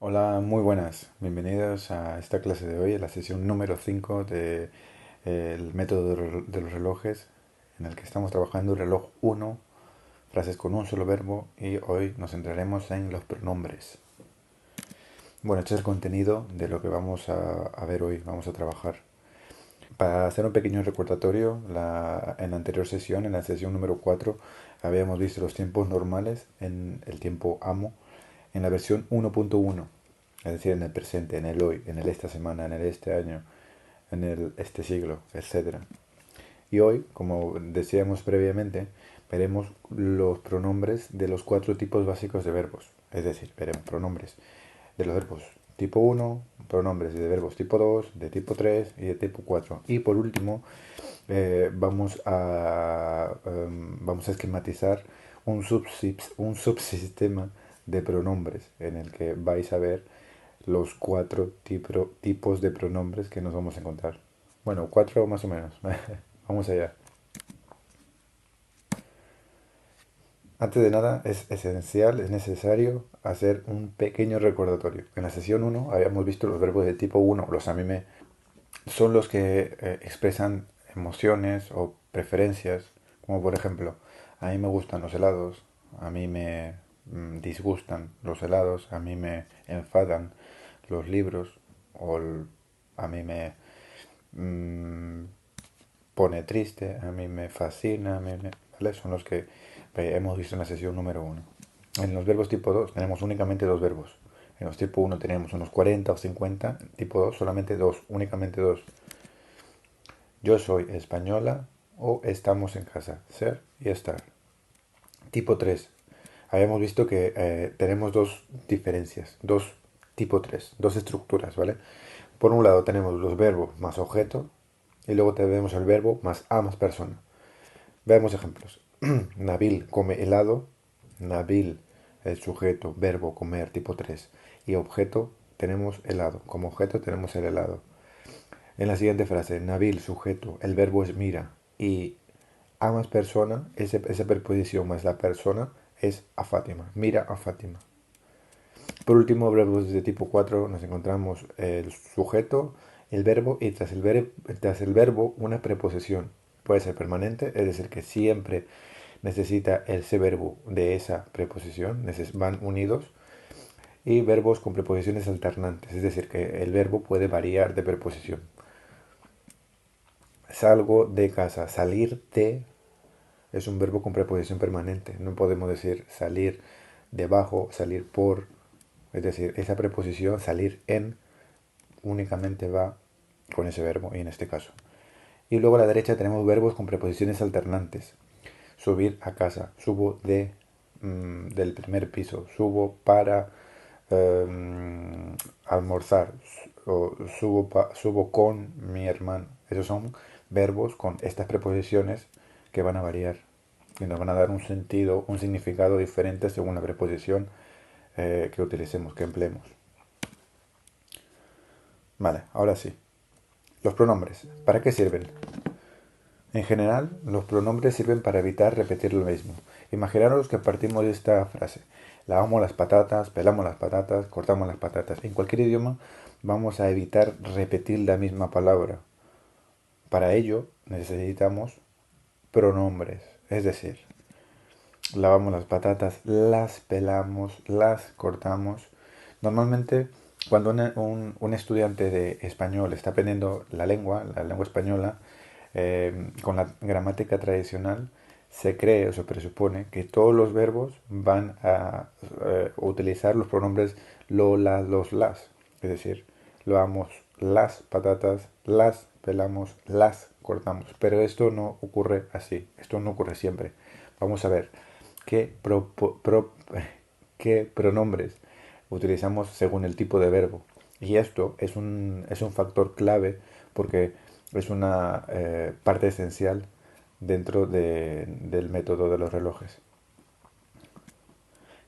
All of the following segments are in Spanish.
Hola, muy buenas. Bienvenidos a esta clase de hoy, a la sesión número 5 de el método de los relojes, en el que estamos trabajando el reloj uno, frases con un solo verbo, y hoy nos centraremos en los pronombres. Bueno, este es el contenido de lo que vamos a ver hoy, vamos a trabajar. Para hacer un pequeño recordatorio, en la anterior sesión, en la sesión número 4, habíamos visto los tiempos normales en el tiempo amo, en la versión 1.1, es decir, en el presente, en el hoy, en el esta semana, en el este año, en el este siglo, etcétera. Y hoy, como decíamos previamente, veremos los pronombres de los cuatro tipos básicos de verbos. Es decir, veremos pronombres de los verbos tipo uno, pronombres de verbos tipo 2, de tipo 3 y de tipo 4. Y por último, vamos a esquematizar un subsistema de pronombres en el que vais a ver los cuatro tipos de pronombres que nos vamos a encontrar. Bueno, cuatro más o menos. Vamos allá. Antes de nada, es esencial, es necesario hacer un pequeño recordatorio. En la sesión uno habíamos visto los verbos de tipo uno, los a mí me, son los que expresan emociones o preferencias, como por ejemplo, a mí me gustan los helados, a mí me disgustan los helados, a mí me enfadan los libros, a mí me mm, pone triste, a mí me fascina, ¿vale? Son los que hemos visto en la sesión número uno. En los verbos tipo 2 tenemos únicamente dos verbos. En los tipo uno tenemos unos 40 o 50, tipo 2 solamente dos, únicamente dos. Yo soy española o estamos en casa, ser y estar. Tipo 3. Habíamos visto que tenemos dos diferencias, dos tipo 3, dos estructuras, ¿vale? Por un lado tenemos los verbos más objeto y luego tenemos el verbo más a más persona. Veamos ejemplos. Nabil come helado. Nabil, el sujeto, verbo, comer, tipo 3. Y objeto, tenemos helado. Como objeto tenemos el helado. En la siguiente frase, Nabil, sujeto, el verbo es mira. Y a más persona, esa preposición más la persona es a Fátima. Mira a Fátima. Por último, verbos de tipo 4 nos encontramos el sujeto, el verbo y tras el verbo una preposición. Puede ser permanente, es decir, que siempre necesita ese verbo de esa preposición, van unidos. Y verbos con preposiciones alternantes, es decir, que el verbo puede variar de preposición. Salgo de casa, salir de es un verbo con preposición permanente. No podemos decir salir debajo, salir por. Es decir, esa preposición salir en únicamente va con ese verbo y en este caso. Y luego a la derecha tenemos verbos con preposiciones alternantes. Subir a casa, subo del primer piso, subo para almorzar, o subo con mi hermano. Esos son verbos con estas preposiciones que van a variar y nos van a dar un sentido, un significado diferente según la preposición que utilicemos, que empleemos. Vale, ahora sí. Los pronombres. ¿Para qué sirven? En general, los pronombres sirven para evitar repetir lo mismo. Imaginaros que partimos de esta frase. Lavamos las patatas, pelamos las patatas, cortamos las patatas. En cualquier idioma vamos a evitar repetir la misma palabra. Para ello necesitamos pronombres. Es decir, lavamos las patatas, las pelamos, las cortamos. Normalmente, cuando un estudiante de español está aprendiendo la lengua española, con la gramática tradicional, se cree o se presupone que todos los verbos van a utilizar los pronombres lo, la, los, las. Es decir, lavamos las patatas, las pelamos, las cortamos. Pero esto no ocurre así, esto no ocurre siempre. Vamos a ver qué, qué pronombres utilizamos según el tipo de verbo. Y esto es un factor clave porque es una parte esencial dentro del método de los relojes.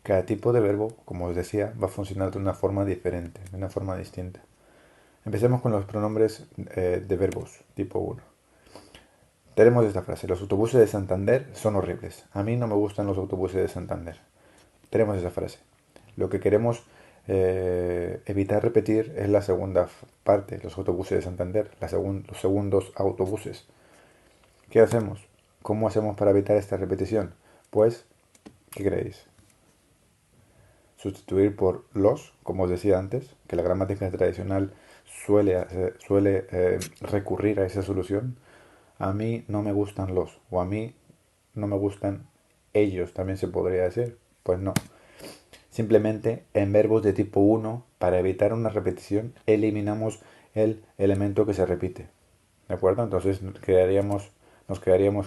Cada tipo de verbo, como os decía, va a funcionar de una forma diferente, de una forma distinta. Empecemos con los pronombres de verbos, tipo uno. Tenemos esta frase, los autobuses de Santander son horribles. A mí no me gustan los autobuses de Santander. Tenemos esa frase. Lo que queremos Evitar repetir es la segunda parte, los autobuses de Santander, los segundos autobuses. ¿Qué hacemos? ¿Cómo hacemos para evitar esta repetición? Pues, ¿qué creéis? Sustituir por los, como os decía antes, que la gramática tradicional suele recurrir a esa solución. A mí no me gustan los, o a mí no me gustan ellos, también se podría decir. Pues no. Simplemente en verbos de tipo uno, para evitar una repetición, eliminamos el elemento que se repite. ¿De acuerdo? Entonces nos quedaríamos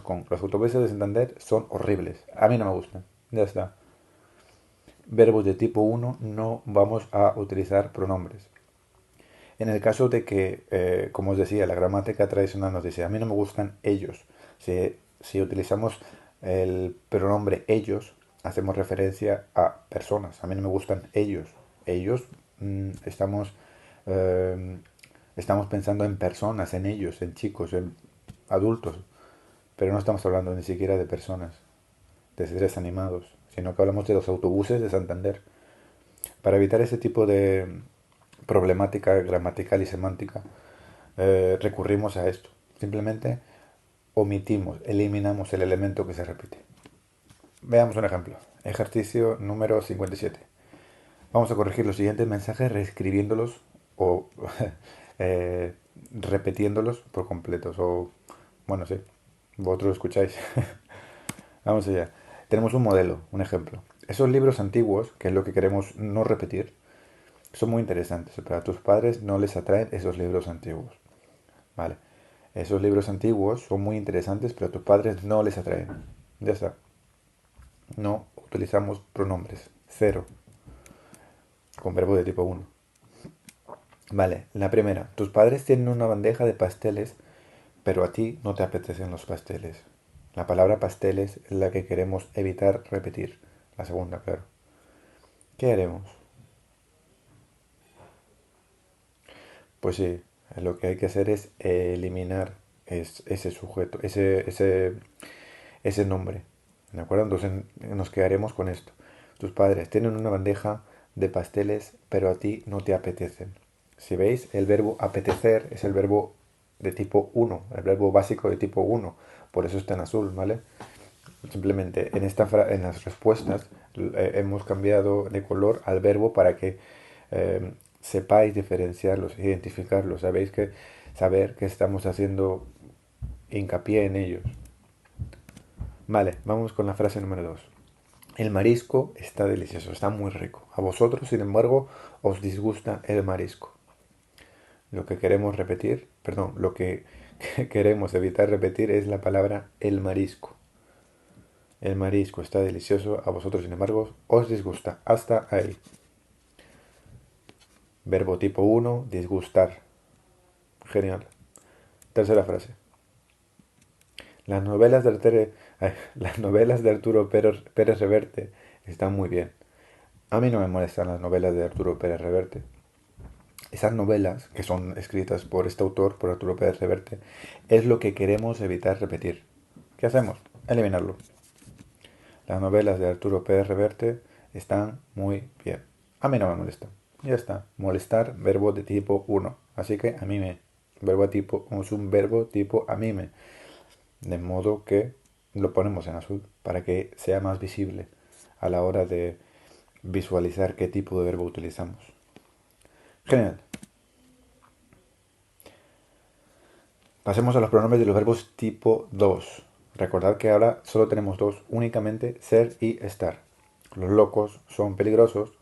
con los autobuses de Santander son horribles. A mí no me gustan. Ya está. Verbos de tipo uno no vamos a utilizar pronombres. En el caso de que, como os decía, la gramática tradicional nos dice, a mí no me gustan ellos. Si utilizamos el pronombre ellos, hacemos referencia a personas. A mí no me gustan ellos. Ellos, estamos, eh, estamos pensando en personas, en ellos, en chicos, en adultos. Pero no estamos hablando ni siquiera de personas, de seres animados, sino que hablamos de los autobuses de Santander. Para evitar ese tipo de problemática gramatical y semántica, recurrimos a esto. Simplemente omitimos, eliminamos el elemento que se repite. Veamos un ejemplo. Ejercicio número 57. Vamos a corregir los siguientes mensajes reescribiéndolos o eh, repitiéndolos por completos. O, bueno, sí, vosotros escucháis. Vamos allá. Tenemos un modelo, un ejemplo. Esos libros antiguos, que es lo que queremos no repetir, son muy interesantes, pero a tus padres no les atraen esos libros antiguos. Vale. Esos libros antiguos son muy interesantes, pero a tus padres no les atraen. Ya está. No utilizamos pronombres. Cero. Con verbo de tipo uno. Vale. La primera. Tus padres tienen una bandeja de pasteles, pero a ti no te apetecen los pasteles. La palabra pasteles es la que queremos evitar repetir. La segunda, claro. ¿Qué haremos? Pues sí, lo que hay que hacer es eliminar ese sujeto, ese nombre. ¿De acuerdo? Entonces nos quedaremos con esto. Tus padres tienen una bandeja de pasteles, pero a ti no te apetecen. Si veis, el verbo apetecer es el verbo de tipo uno, el verbo básico de tipo uno. Por eso está en azul, ¿vale? Simplemente en las respuestas hemos cambiado de color al verbo para que sepáis diferenciarlos, identificarlos. Sabéis que saber que estamos haciendo hincapié en ellos. Vale, vamos con la frase número 2. El marisco está delicioso, está muy rico. A vosotros, sin embargo, os disgusta el marisco. Lo que queremos repetir, perdón, lo que queremos evitar repetir es la palabra el marisco. El marisco está delicioso, a vosotros, sin embargo, os disgusta. Hasta ahí. Verbo tipo uno, disgustar. Genial. Tercera frase. Las novelas de, las novelas de Arturo Pérez Reverte están muy bien. A mí no me molestan las novelas de Arturo Pérez Reverte. Esas novelas, que son escritas por este autor, por Arturo Pérez Reverte, es lo que queremos evitar repetir. ¿Qué hacemos? Eliminarlo. Las novelas de Arturo Pérez Reverte están muy bien. A mí no me molesta. Ya está. Molestar, verbo de tipo uno. Así que a mí me. Verbo tipo, es un verbo tipo a mí me. De modo que lo ponemos en azul para que sea más visible a la hora de visualizar qué tipo de verbo utilizamos. Genial. Pasemos a los pronombres de los verbos tipo 2. Recordad que ahora solo tenemos dos, únicamente ser y estar. Los locos son peligrosos.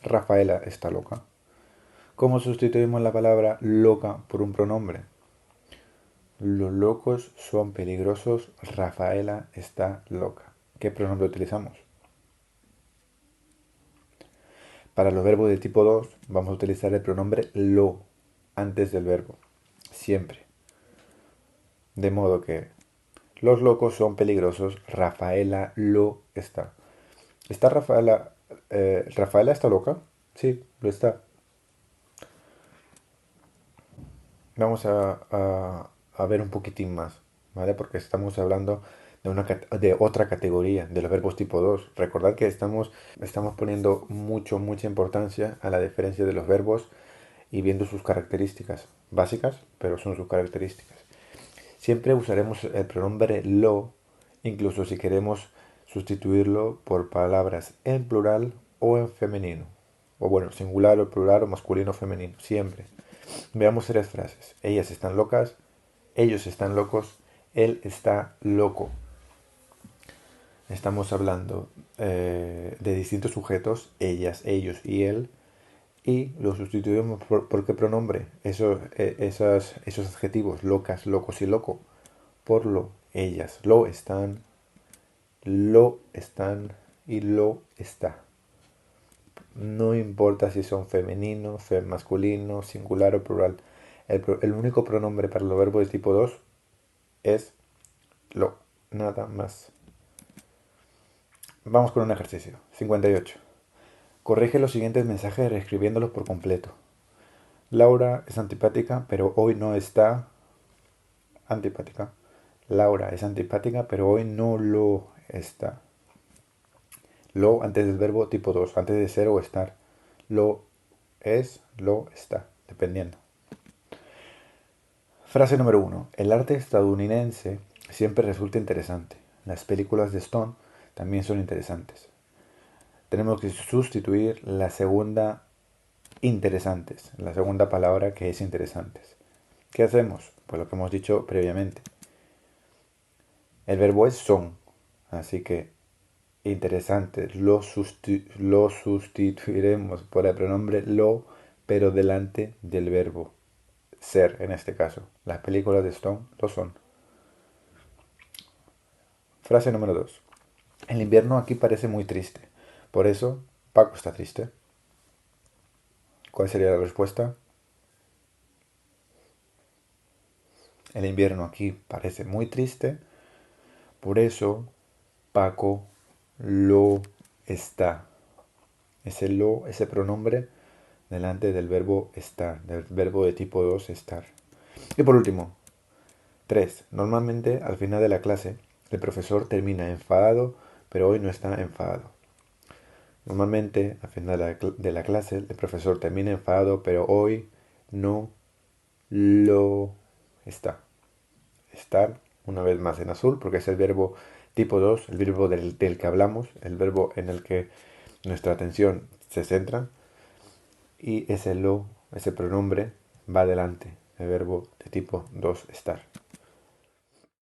Rafaela está loca. ¿Cómo sustituimos la palabra loca por un pronombre? Los locos son peligrosos. Rafaela está loca. ¿Qué pronombre utilizamos? Para los verbos de tipo 2 vamos a utilizar el pronombre lo antes del verbo. Siempre. De modo que los locos son peligrosos. Rafaela lo está. ¿Está Rafaela? ¿Rafaela está loca? Sí, lo está. Vamos a ver un poquitín más, ¿vale? Porque estamos hablando de otra categoría, de los verbos tipo 2. Recordad que estamos poniendo mucha importancia a la diferencia de los verbos y viendo sus características básicas, pero son sus características. Siempre usaremos el pronombre lo, incluso si queremos sustituirlo por palabras en plural o en femenino. O bueno, singular o plural o masculino o femenino, siempre. Veamos tres frases. Ellas están locas, ellos están locos, él está loco. Estamos hablando de distintos sujetos, ellas, ellos y él, y lo sustituimos por qué pronombre. Esos adjetivos, locas, locos y loco, por lo, ellas, lo están y lo está. No importa si son femenino, masculino, singular o plural. El único pronombre para los verbos de tipo 2 es lo, nada más. Vamos con un ejercicio. 58. Corrige los siguientes mensajes reescribiéndolos por completo. Laura es antipática, pero hoy no está antipática. Laura es antipática, pero hoy no lo está. Lo antes del verbo tipo 2, antes de ser o estar. Lo es, lo está, dependiendo. Frase número 1. El arte estadounidense siempre resulta interesante. Las películas de Stone también son interesantes. Tenemos que sustituir la segunda interesantes, la segunda palabra que es interesantes. ¿Qué hacemos? Pues lo que hemos dicho previamente. El verbo es son, así que interesantes lo sustituiremos por el pronombre lo, pero delante del verbo ser en este caso. Las películas de Stone lo son. Frase número 2. El invierno aquí parece muy triste. Por eso, Paco está triste. ¿Cuál sería la respuesta? El invierno aquí parece muy triste. Por eso, Paco lo está. Ese lo, ese pronombre delante del verbo estar, del verbo de tipo 2 estar. Y por último, 3. Normalmente al final de la clase el profesor termina enfadado, pero hoy no está enfadado. Normalmente al final de la clase el profesor termina enfadado, pero hoy no lo está. Estar, una vez más en azul, porque es el verbo tipo 2, el verbo del que hablamos, el verbo en el que nuestra atención se centra, y ese lo, ese pronombre, va adelante, el verbo de tipo 2, estar.